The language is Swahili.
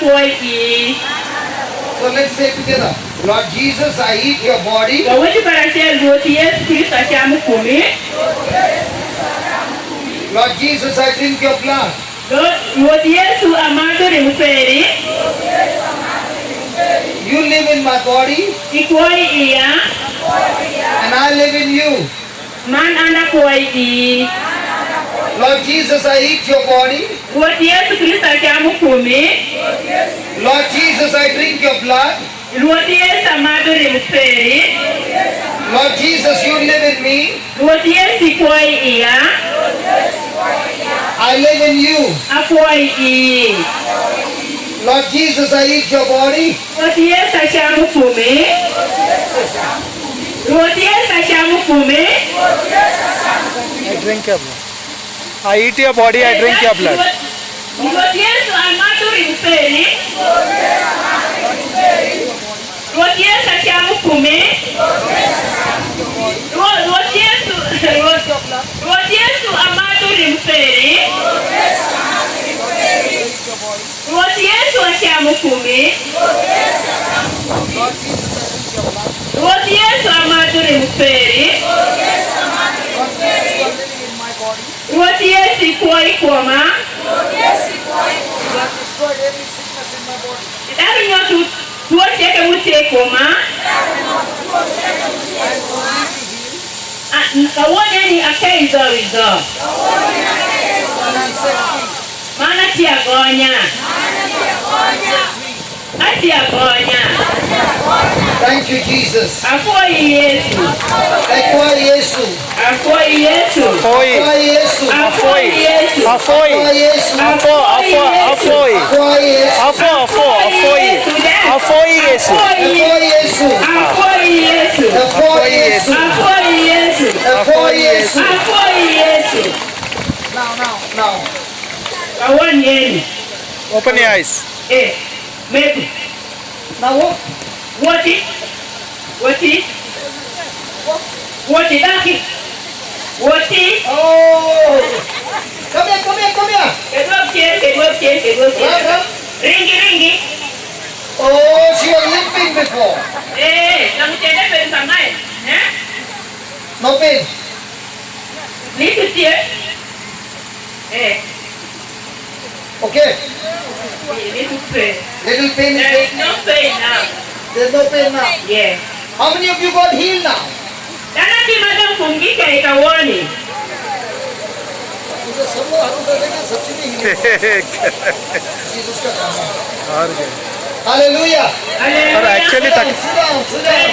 koi i. So let's say together. Lord Jesus, I eat your body. Wawezi parasel roti Yesu Kristo ashamu kumi. Lord Jesus, I drink your blood. Roti Yesu amado ni muperi. You live in my body. Ikoi iya. And I live in you. Man ana koi i. Lord Jesus, I eat your body. Roti Yesu Kristo ashamu kumi. Lord Jesus, I drink your blood. Roti Yesu amado ni muperi. Lord Jesus, you live in me. Roti Yesu ikoi iya. I live in you. Akoi i. Lord Jesus, I eat your body. Roti Yesu ashamu kumi. Roti Yesu ashamu kumi. I drink your blood. I eat your body, I drink your blood. Roti Yesu amado ni muperi. Roti Yesu ashamu kumi. Roti Yesu amado ni muperi. Roti Yesu ashamu kumi. Roti Yesu amado ni muperi. Roti Yesu ikoi koma. Daru nyotu tuote ke mute koma. Kawone ni akeizo wizo. Mana tia gonya. Atia gonya. Thank you, Jesus. Afoi Yesu. Ekwa Yesu. Afoi Yesu. Afoi. Ekwa Yesu. Afoi. Yesu. Afoi. Ekwa Yesu. Afo. Afoi. Ekwa Yesu. Afoi. Afoi Yesu. Ekwa Yesu. Afoi Yesu. Ekwa Yesu. Afoi Yesu. Ekwa Yesu. Afoi Yesu. Now. Kawone yeni. Open your eyes. Metu. Now what? Woti. Daki. Woti. Oh. Come here. Kedua Right. Ringi. Oh, she was limping before. Kamu cendek dari sana ya? No pain. Lihat dia. Okay. Ini tuh pain. Little pain is There there. is no pain now. There's no pain now. Yeah. How many of you got healed now? Karena di madam fungika ikawoni. Hallelujah. Haleluya. actually Sit down. Saya